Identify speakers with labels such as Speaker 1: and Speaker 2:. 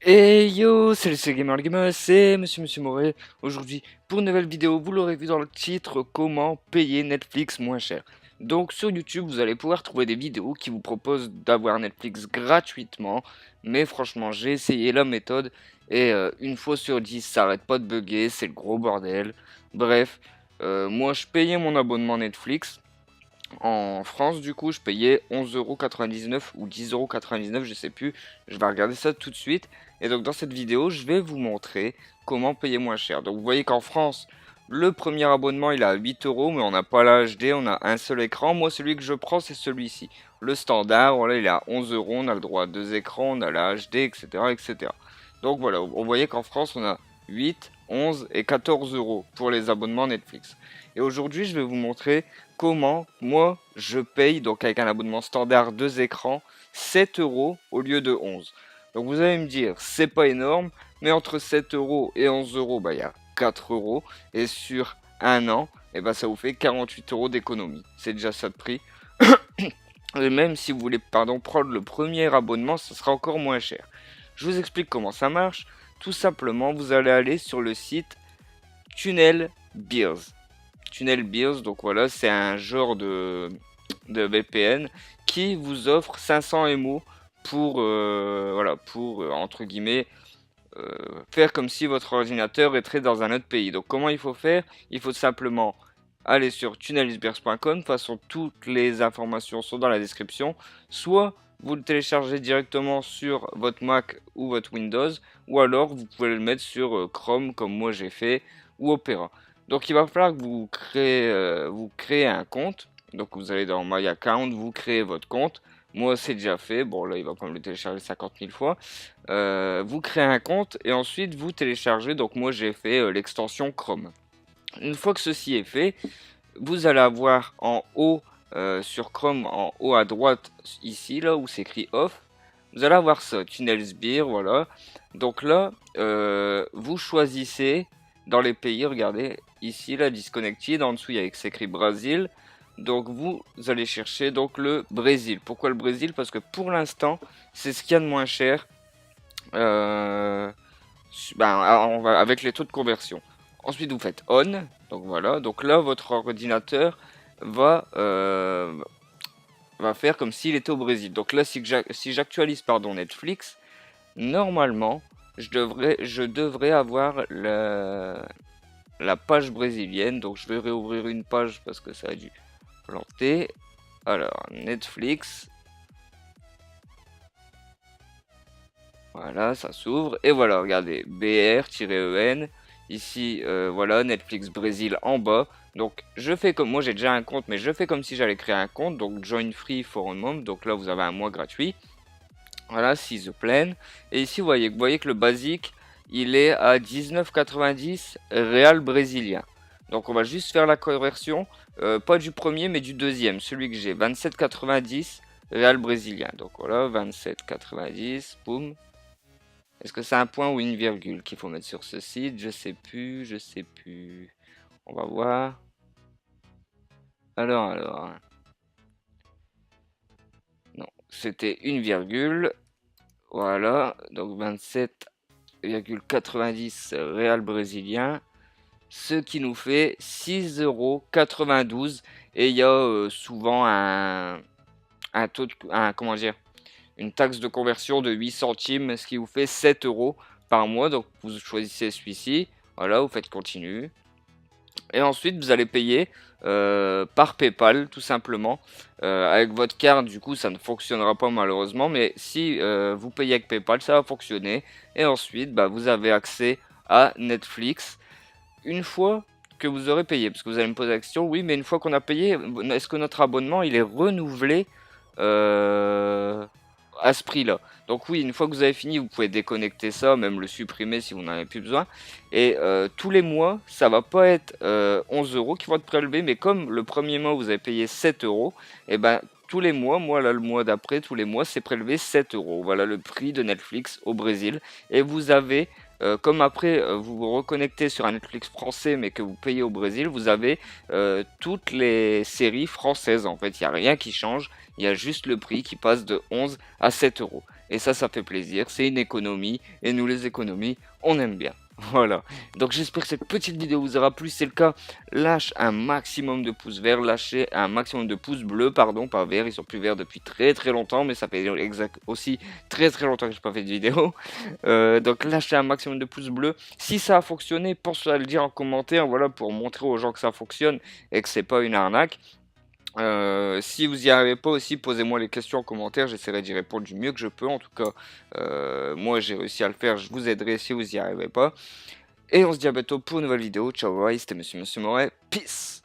Speaker 1: Hey yo, salut c'est Gamer le Gamer, c'est Monsieur Moret. Aujourd'hui, pour une nouvelle vidéo, vous l'aurez vu dans le titre, comment payer Netflix moins cher. Donc sur YouTube, vous allez pouvoir trouver des vidéos qui vous proposent d'avoir Netflix gratuitement. Mais franchement, j'ai essayé la méthode et une fois sur 10, ça arrête pas de bugger, c'est le gros bordel. Bref, moi je payais mon abonnement Netflix. En France, du coup, je payais 11,99 € ou 10,99 €, je sais plus. Je vais regarder ça tout de suite. Et donc, dans cette vidéo, je vais vous montrer comment payer moins cher. Donc, vous voyez qu'en France, le premier abonnement, il est à 8 €, mais on n'a pas la HD, on a un seul écran. Moi, celui que je prends, c'est celui-ci. Le standard, voilà, il est à 11 €, on a le droit à deux écrans, on a la HD, etc., etc. Donc, voilà, vous voyez qu'en France, on a 8, 11 et 14 € pour les abonnements Netflix. Et aujourd'hui, je vais vous montrer comment moi je paye, donc avec un abonnement standard 2 écrans, 7 € au lieu de 11. Donc vous allez me dire, c'est pas énorme, mais entre 7 € et 11 €, bah il y a 4 €, et sur un an, et bah ça vous fait 48 € d'économie. C'est déjà ça de prix. Et même si vous voulez, pardon, prendre le premier abonnement, ce sera encore moins cher. Je vous explique comment ça marche. Tout simplement, vous allez aller sur le site Tunnel Beers. Tunnel Beers, donc voilà, c'est un genre de VPN qui vous offre 500 MO pour, voilà, pour entre guillemets, faire comme si votre ordinateur était dans un autre pays. Donc comment il faut faire? Il faut simplement aller sur tunnelbeers.com. De toute façon, toutes les informations sont dans la description. Soit vous le téléchargez directement sur votre Mac ou votre Windows, ou alors vous pouvez le mettre sur Chrome comme moi j'ai fait, ou Opera. Donc il va falloir que vous créez un compte. Donc vous allez dans My Account, vous créez votre compte. Moi c'est déjà fait, bon là il va pas me le télécharger 50 000 fois. Vous créez un compte et ensuite vous téléchargez, donc moi j'ai fait l'extension Chrome. Une fois que ceci est fait, vous allez avoir en haut sur Chrome, en haut à droite, ici là où c'est écrit off, vous allez avoir ça, Tunnelsbeer, voilà. Donc là, vous choisissez dans les pays, regardez, ici là, Disconnected, en dessous il y a écrit Brésil. Donc vous allez chercher donc le Brésil. Pourquoi le Brésil? Parce que pour l'instant, c'est ce qu'il y a de moins cher euh, avec les taux de conversion. Ensuite, vous faites on. Donc voilà. Donc là, votre ordinateur va faire comme s'il était au Brésil. Donc là, si j'actualise pardon Netflix, normalement, je devrais avoir la page brésilienne. Donc je vais réouvrir une page parce que ça a dû planter. Alors, Netflix. Voilà, ça s'ouvre. Et voilà, regardez, BR-EN. Ici, voilà, Netflix Brésil en bas. Donc, je fais comme moi, j'ai déjà un compte, mais je fais comme si j'allais créer un compte. Donc, join free for a month. Donc là, vous avez un mois gratuit. Voilà, see the plan. Et ici, vous voyez que le basique, il est à 19,90 réal brésilien. Donc, on va juste faire la conversion, pas du premier, mais du deuxième, celui que j'ai, 27,90 réal brésilien. Donc voilà, 27,90, boum. Est-ce que c'est un point ou une virgule qu'il faut mettre sur ce site? Je sais plus, je sais plus. On va voir. Alors. Non, c'était une virgule. Voilà, donc 27,90 réal brésilien. Ce qui nous fait 6,92 €. Et il y a souvent un taux de, comment dire, une taxe de conversion de 8 centimes, ce qui vous fait 7 € par mois. Donc vous choisissez celui-ci. Voilà, vous faites continue. Et ensuite, vous allez payer par PayPal, tout simplement. Avec votre carte, du coup, ça ne fonctionnera pas malheureusement. Mais si vous payez avec PayPal, ça va fonctionner. Et ensuite, bah, vous avez accès à Netflix une fois que vous aurez payé. Parce que vous allez me poser la question, oui, mais une fois qu'on a payé, est-ce que notre abonnement, il est renouvelé à ce prix-là? Donc oui, une fois que vous avez fini, vous pouvez déconnecter ça, même le supprimer si vous n'en avez plus besoin. Et tous les mois, ça va pas être 11 € qui vont être prélevés, mais comme le premier mois vous avez payé 7 €, et ben tous les mois, moi là le mois d'après, tous les mois c'est prélevé 7 €. Voilà le prix de Netflix au Brésil. Et vous avez, comme après vous vous reconnectez sur un Netflix français mais que vous payez au Brésil, vous avez toutes les séries françaises en fait. Il n'y a rien qui change, il y a juste le prix qui passe de 11 à 7 €. et ça fait plaisir, c'est une économie, et nous les économies, on aime bien. Voilà, donc j'espère que cette petite vidéo vous aura plu, si c'est le cas, lâche un maximum de pouces verts, lâchez un maximum de pouces bleus, pardon, pas verts, ils sont plus verts depuis très longtemps, mais ça fait aussi très longtemps que j'ai pas fait de vidéo. Donc lâchez un maximum de pouces bleus, si ça a fonctionné, pensez à le dire en commentaire, voilà, pour montrer aux gens que ça fonctionne, et que c'est pas une arnaque. Si vous y arrivez pas aussi, posez-moi les questions en commentaire, j'essaierai d'y répondre du mieux que je peux. En tout cas, moi j'ai réussi à le faire, je vous aiderai si vous y arrivez pas. Et on se dit à bientôt pour une nouvelle vidéo. Ciao, bye, c'était Monsieur Moret. Peace!